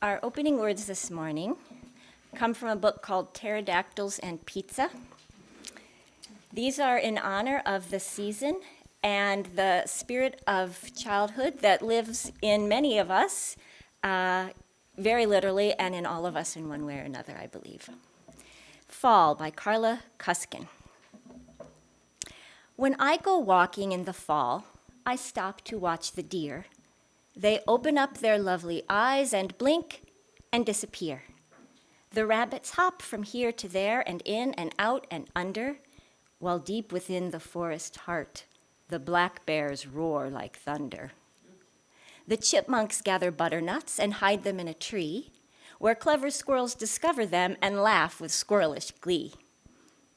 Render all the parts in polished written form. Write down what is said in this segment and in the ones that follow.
Our opening words this morning come from a book called Pterodactyls and Pizza. These are in honor of the season and the spirit of childhood that lives in many of us, very literally, and in all of us in one way or another, I believe. Fall by Carla Cuskin. When I go walking in the fall, I stop to watch the deer. They open up their lovely eyes and blink and disappear. The rabbits hop from here to there and in and out and under, while deep within the forest heart, the black bears roar like thunder. The chipmunks gather butternuts and hide them in a tree, where clever squirrels discover them and laugh with squirrelish glee.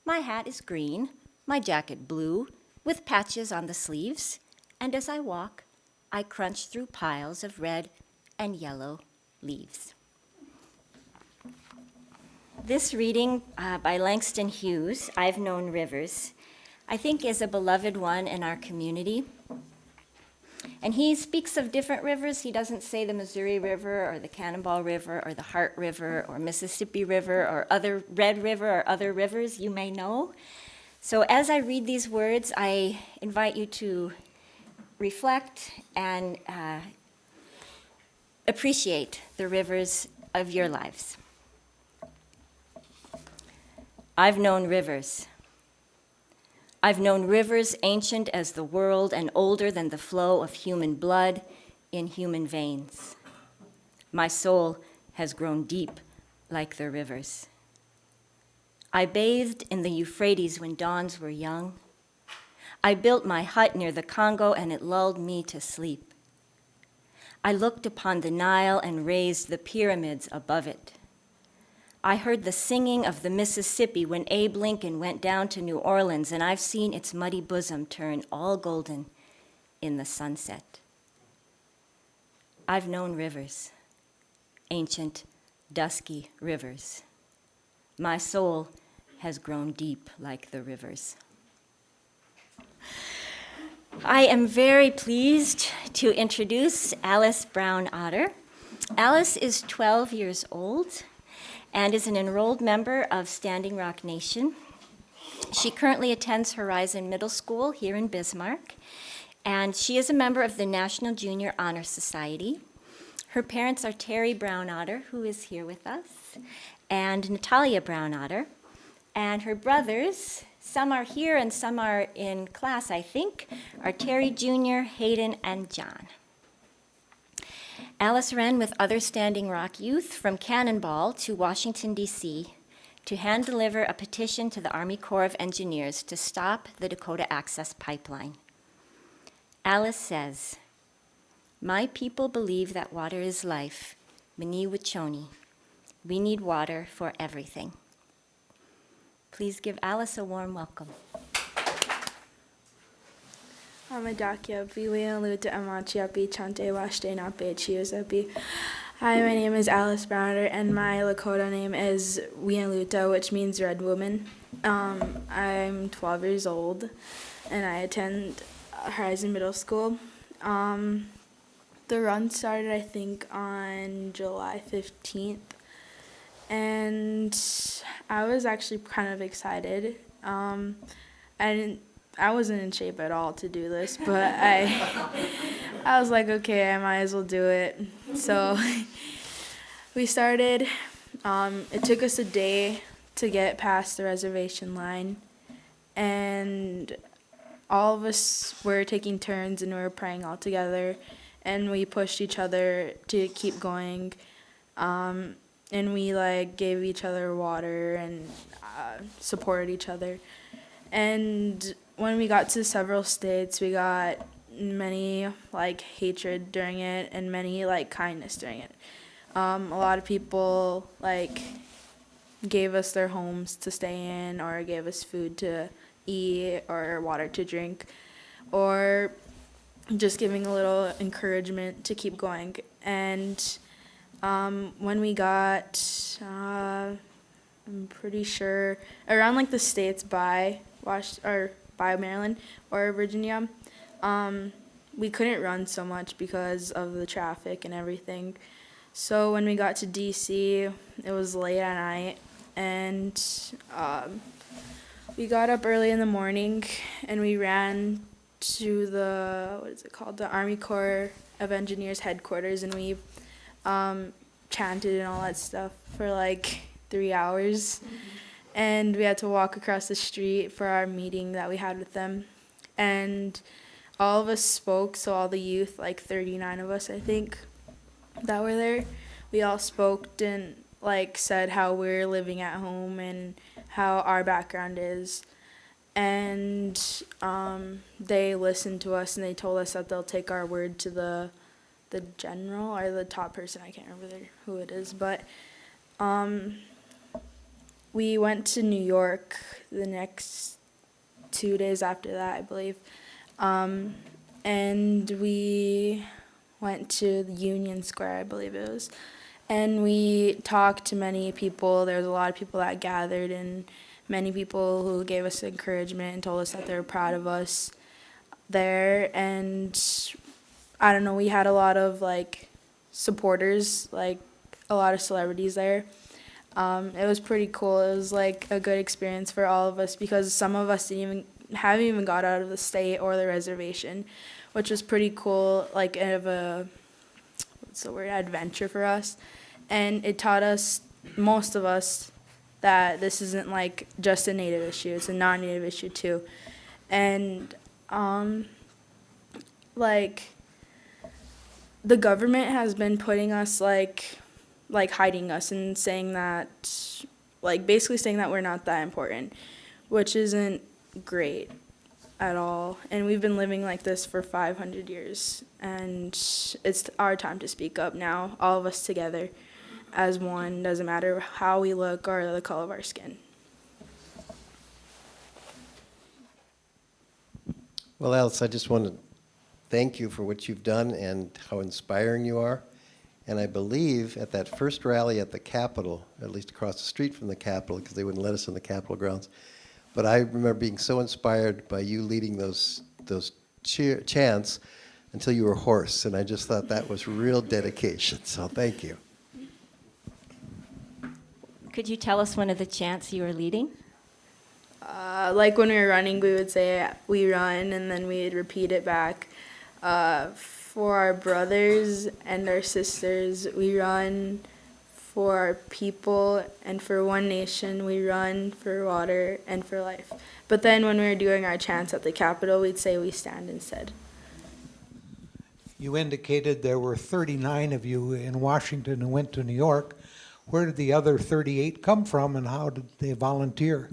My hat is green, my jacket blue, with patches on the sleeves, and as I walk, I crunch through piles of red and yellow leaves. This reading by Langston Hughes, I've Known Rivers, I think is a beloved one in our community. And he speaks of different rivers. He doesn't say the Missouri River or the Cannonball River or the Heart River or Mississippi River or other Red River or other rivers you may know. So as I read these words, I invite you to reflect and appreciate the rivers of your lives. I've known rivers. I've known rivers ancient as the world and older than the flow of human blood in human veins. My soul has grown deep like the rivers. I bathed in the Euphrates when dawns were young. I built my hut near the Congo and it lulled me to sleep. I looked upon the Nile and raised the pyramids above it. I heard the singing of the Mississippi when Abe Lincoln went down to New Orleans, and I've seen its muddy bosom turn all golden in the sunset. I've known rivers, ancient, dusky rivers. My soul has grown deep like the rivers. I am very pleased to introduce Alice Brownotter. Alice is 12 years old and is an enrolled member of Standing Rock Nation. She currently attends Horizon Middle School here in Bismarck, and she is a member of the National Junior Honor Society. Her parents are Terry Brownotter, who is here with us, and Natalia Brownotter, and her brothers, some are here and some are in class, I think, are Terry Jr., Hayden, and John. Alice ran with other Standing Rock youth from Cannonball to Washington, D.C. to hand deliver a petition to the Army Corp of Engineers to stop the Dakota Access Pipeline. Alice says, "My people believe that water is life, wic'oni. We need water for everything." Please give Alice a warm welcome. Winyan Luta Chante Washte Nape Chiosapi. Hi, my name is Alice Brownotter, and my Lakota name is Winyan Luta, which means red woman. I'm 12 years old, and I attend Horizon Middle School. The run started, I think, on July 15th, and I was actually kind of excited. I wasn't in shape at all to do this, but I was like, okay, I might as well do it. So we started. It took us a day to get past the reservation line, and all of us were taking turns and we were praying all together, and we pushed each other to keep going, and we gave each other water and supported each other. And when we got to several states, we got many hatred during it and many kindness during it. A lot of people gave us their homes to stay in, or gave us food to eat or water to drink, or just giving a little encouragement to keep going. And when we got, I'm pretty sure around the states by Maryland or Virginia, we couldn't run so much because of the traffic and everything. So when we got to DC, it was late at night, and we got up early in the morning, and we ran to the Army Corp of Engineers headquarters, and we chanted and all that stuff for like 3 hours. And we had to walk across the street for our meeting that we had with them. And all of us spoke, so all the youth, like 39 of us, I think, that were there, we all spoke and like said how we're living at home and how our background is. And they listened to us, and they told us that they'll take our word to the general or the top person. I can't remember who it is, but we went to New York the next 2 days after that, I believe, and we went to the Union Square, I believe it was, and we talked to many people. There was a lot of people that gathered, and many people who gave us encouragement and told us that they were proud of us there. And I don't know, we had a lot of like supporters, like a lot of celebrities there. It was pretty cool. It was like a good experience for all of us, because some of us haven't even got out of the state or the reservation, which was pretty cool, like of a adventure for us. And it taught us, most of us, that this isn't like just a Native issue, it's a non-Native issue too. And like the government has been putting us like hiding us and saying that, like basically saying that we're not that important, which isn't great at all. And we've been living like this for 500 years, and it's our time to speak up now, all of us together as one. Doesn't matter how we look or the color of our skin. Well, Alice, I just want to thank you for what you've done and how inspiring you are. And I believe at that first rally at the Capitol, at least across the street from the Capitol, because they wouldn't let us in the Capitol grounds, but I remember being so inspired by you leading those chants until you were hoarse, and I just thought that was real dedication, so thank you. Could you tell us one of the chants you were leading? Like when we were running, we would say, "We run," and then we'd repeat it back. For our brothers and our sisters, we run. For our people and for one nation, we run for water and for life. But then when we were doing our chants at the Capitol, we'd say, "We stand" instead. You indicated there were 39 of you in Washington who went to New York. Where did the other 38 come from, and how did they volunteer?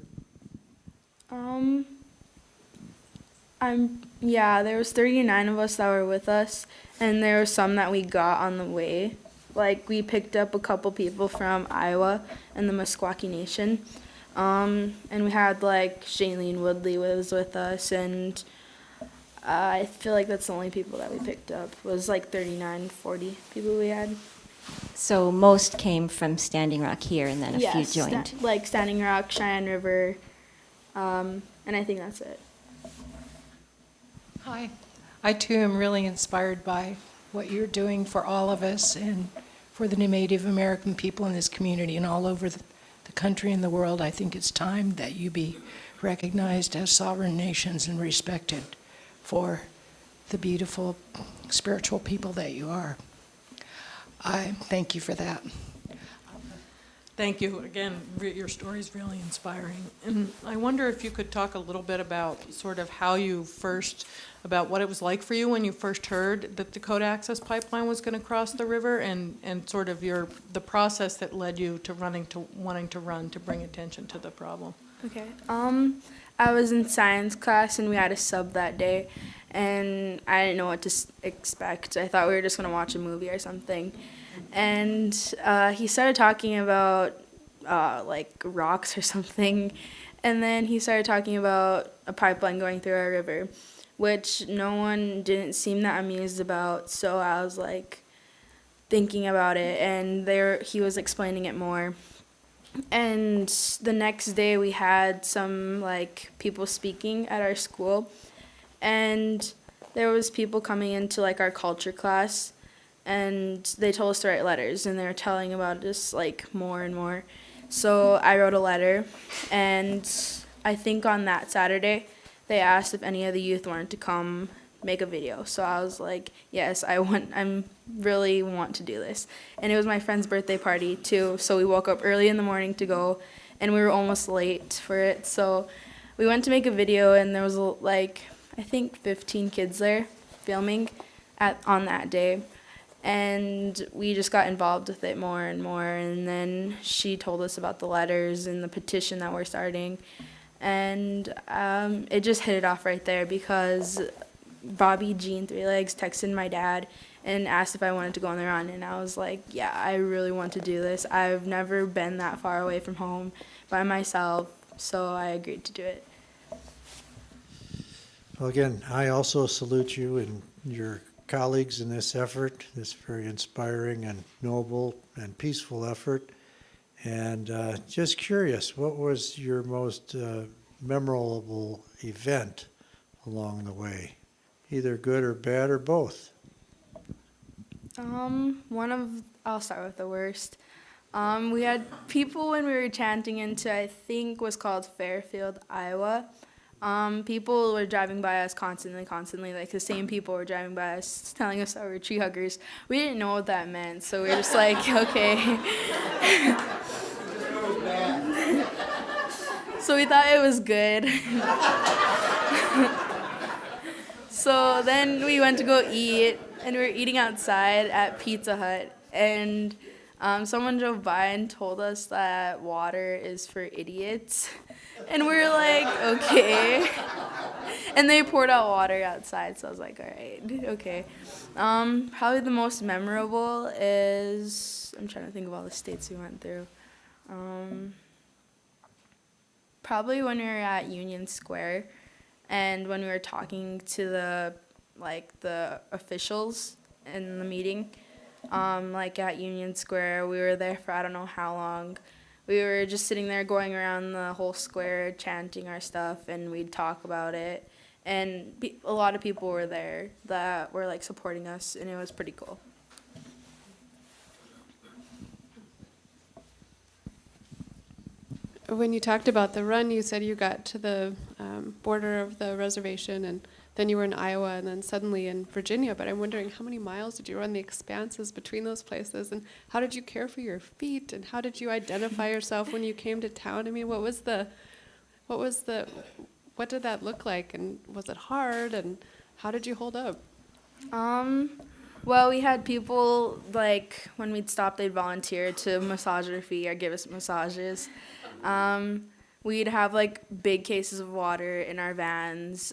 There was 39 of us that were with us, and there were some that we got on the way. Like, we picked up a couple people from Iowa and the Wic'oni Nation. And we had, like, Shailene Woodley was with us, and I feel like that's the only people that we picked up. It was, like, 39, 40 people we had. So most came from Standing Rock here, and then a few joined. Like Standing Rock, Cheyenne River, and I think that's it. Hi. I too am really inspired by what you're doing for all of us and for the Native American people in this community and all over the country and the world. I think it's time that you be recognized as sovereign nations and respected for the beautiful spiritual people that you are. I thank you for that. Thank you. Again, your story is really inspiring. And I wonder if you could talk a little bit about sort of how you first, about what it was like for you when you first heard that Dakota Access Pipeline was going to cross the river, and sort of the process that led you to wanting to run to bring attention to the problem. Okay. I was in science class, and we had a sub that day, and I didn't know what to expect. I thought we were just going to watch a movie or something. And he started talking about like rocks or something, and then he started talking about a pipeline going through our river, which no one didn't seem that amused about. So I was like thinking about it, and he was explaining it more. And the next day we had some like people speaking at our school, and there was people coming into like our culture class, and they told us to write letters, and they were telling about us like more and more. So I wrote a letter, and I think on that Saturday, they asked if any of the youth wanted to come make a video. So I was like, yes, I'm really want to do this. And it was my friend's birthday party too, so we woke up early in the morning to go, and we were almost late for it. So we went to make a video, and there was like, I think 15 kids there filming on that day. And we just got involved with it more and more. And then she told us about the letters and the petition that we're starting. And it just hit it off right there, because Bobby Jean Three Legs texted my dad and asked if I wanted to go on the run. And I was like, yeah, I really want to do this. I've never been that far away from home by myself, so I agreed to do it. Well, again, I also salute you and your colleagues in this effort, this very inspiring and noble and peaceful effort. And just curious, what was your most memorable event along the way? Either good or bad or both? I'll start with the worst. We had people when we were chanting into, I think was called Fairfield, Iowa. People were driving by us constantly, like the same people were driving by us telling us that we were tree huggers. We didn't know what that meant, so we were just like, okay. So we thought it was good. So then we went to go eat, and we were eating outside at Pizza Hut, and someone drove by and told us that water is for idiots. And we were like, okay. And they poured out water outside, so I was like, all right, okay. Probably the most memorable is, I'm trying to think of all the states we went through. Probably when we were at Union Square, and when we were talking to the officials in the meeting, like at Union Square, we were there for I don't know how long. We were just sitting there going around the whole square chanting our stuff, and we'd talk about it. And a lot of people were there that were like supporting us, and it was pretty cool. When you talked about the run, you said you got to the border of the reservation, and then you were in Iowa, and then suddenly in Virginia. But I'm wondering, how many miles did you run, the expanses between those places, and how did you care for your feet, and how did you identify yourself when you came to town? I mean, what did that look like, and was it hard, and how did you hold up? Well, we had people, like, when we'd stop, they'd volunteer to massage our feet or give us massages. We'd have, like, big cases of water in our vans.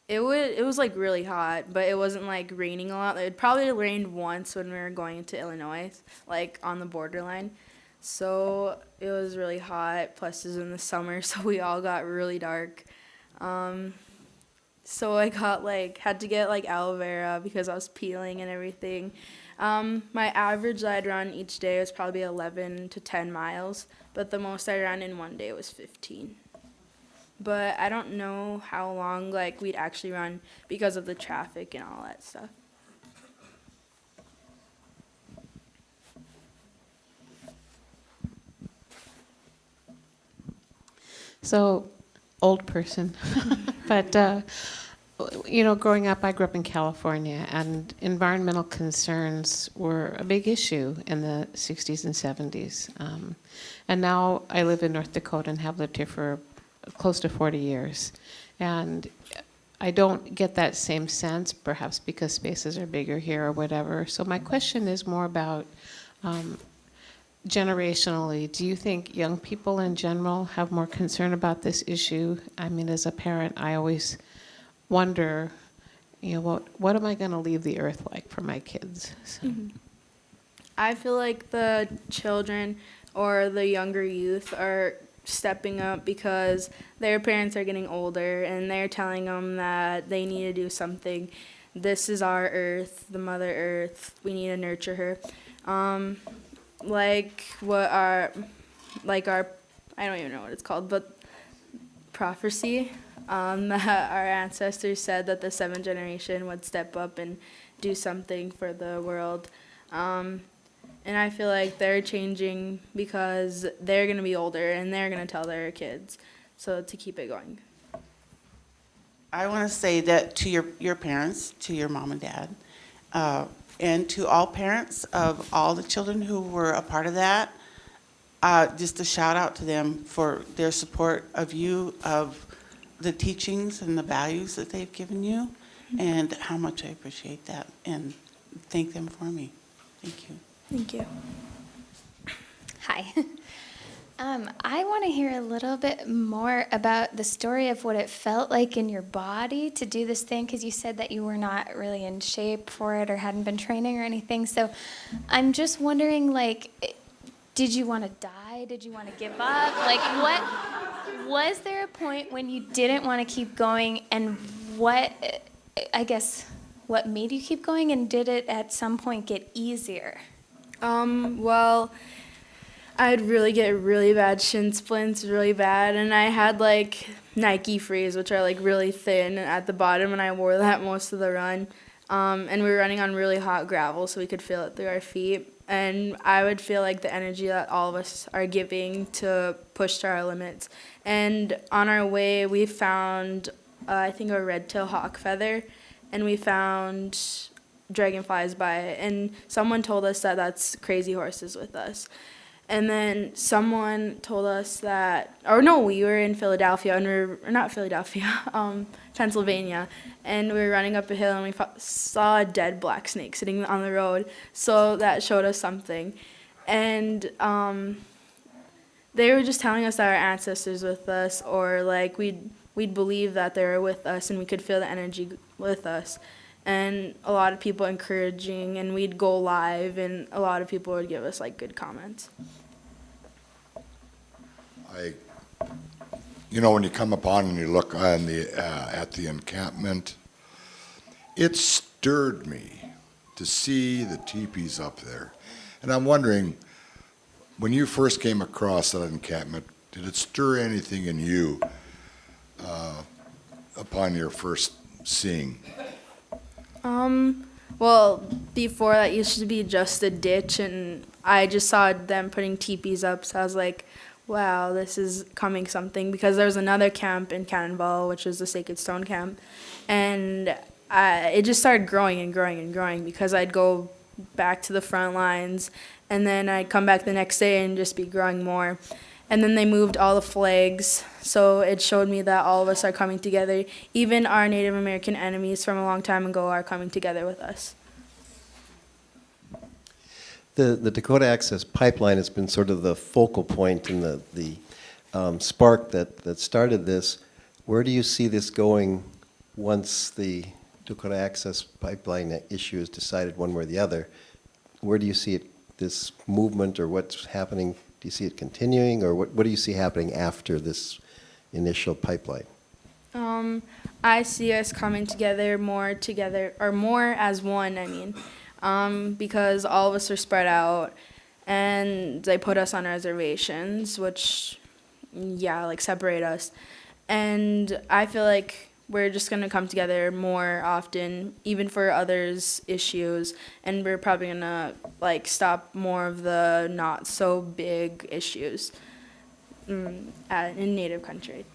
It was, like, really hot, but it wasn't, like, raining a lot. It probably rained once when we were going into Illinois, like, on the borderline. So it was really hot, plus it was in the summer, so we all got really dark. So I got had to get aloe vera because I was peeling and everything. My average that I'd run each day was probably 11 to 10 miles, but the most I ran in one day was 15. But I don't know how long we'd actually run because of the traffic and all that stuff. So, old person, but growing up, I grew up in California, and environmental concerns were a big issue in the 60s and 70s. And now I live in North Dakota and have lived here for close to 40 years. And I don't get that same sense, perhaps because spaces are bigger here or whatever. So my question is more about generationally, do you think young people in general have more concern about this issue? I mean, as a parent, I always wonder, what am I going to leave the earth like for my kids? So. Mm-hmm. I feel like the children or the younger youth are stepping up because their parents are getting older and they're telling them that they need to do something. This is our earth, the Mother Earth. We need to nurture her. I don't even know what it's called, but prophecy, that our ancestors said that the seventh generation would step up and do something for the world. And I feel like they're changing because they're going to be older and they're going to tell their kids. So to keep it going. I want to say that to your parents, to your mom and dad, and to all parents of all the children who were a part of that, just a shout out to them for their support of you, of the teachings and the values that they've given you, and how much I appreciate that, and thank them for me. Thank you. Thank you. Hi. I want to hear a little bit more about the story of what it felt like in your body to do this thing, because you said that you were not really in shape for it or hadn't been training or anything. So I'm just wondering, like, did you want to die? Did you want to give up? Like, what was there a point when you didn't want to keep going, and what, I guess, what made you keep going, and did it at some point get easier? Well, I'd really get really bad shin splints, really bad, and I had like Nike Frees, which are like really thin at the bottom, and I wore that most of the run. And we were running on really hot gravel, so we could feel it through our feet. And I would feel like the energy that all of us are giving to push to our limits. And on our way, we found, I think, a red-tailed hawk feather, and we found dragonflies by it. And someone told us that that's crazy horses with us. And then someone told us that, or no, we were in Philadelphia, and Pennsylvania, and we were running up a hill, and we saw a dead black snake sitting on the road. So that showed us something. And they were just telling us that our ancestors with us, or like we'd believe that they were with us, and we could feel the energy with us. And a lot of people encouraging, and we'd go live, and a lot of people would give us like good comments. When you come upon and you look on at the encampment, it stirred me to see the teepees up there. And I'm wondering, when you first came across that encampment, did it stir anything in you upon your first seeing? Well, before that used to be just a ditch, and I just saw them putting teepees up, so I was like, wow, this is coming something, because there was another camp in Cannonball, which is the Sacred Stone camp, and it just started growing and growing and growing, because I'd go back to the front lines, and then I'd come back the next day and just be growing more. And then they moved all the flags, so it showed me that all of us are coming together. Even our Native American enemies from a long time ago are coming together with us. The Dakota Access Pipeline has been sort of the focal point and the spark that started this. Where do you see this going once the Dakota Access Pipeline issue is decided one way or the other? Where do you see it, this movement, or what's happening? Do you see it continuing, or what do you see happening after this initial pipeline? I see us coming together, more as one, because all of us are spread out, and they put us on reservations, which, separate us. And I feel like we're just going to come together more often, even for others' issues, and we're probably going to, stop more of the not so big issues in Native country,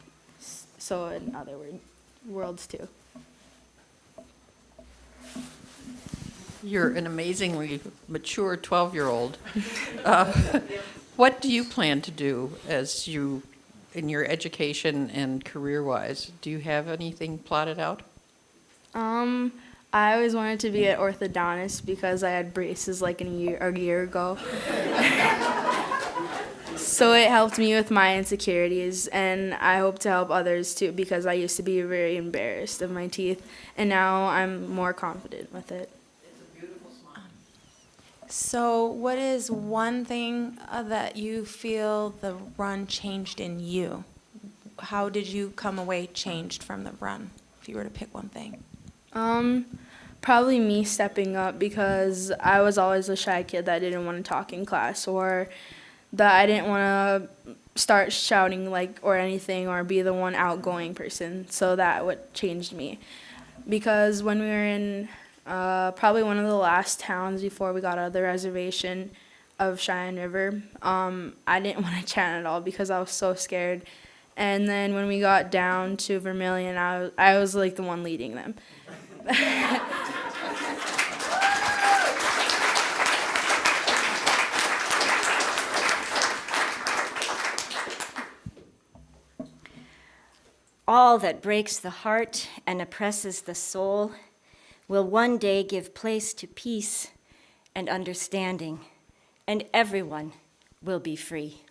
so in other worlds too. You're an amazingly mature 12-year-old. What do you plan to do in your education and career-wise? Do you have anything plotted out? I always wanted to be an orthodontist because I had braces a year ago. So it helped me with my insecurities, and I hope to help others too, because I used to be very embarrassed of my teeth, and now I'm more confident with it. So what is one thing that you feel the run changed in you? How did you come away changed from the run, if you were to pick one thing? Probably me stepping up, because I was always a shy kid that didn't want to talk in class, or that I didn't want to start shouting or anything, or be the one outgoing person. So that what changed me. Because when we were in Probably one of the last towns before we got out of the reservation of Cheyenne River. I didn't want to chant at all because I was so scared. And then when we got down to Vermilion, I was like the one leading them. All that breaks the heart and oppresses the soul will one day give place to peace and understanding, and everyone will be free.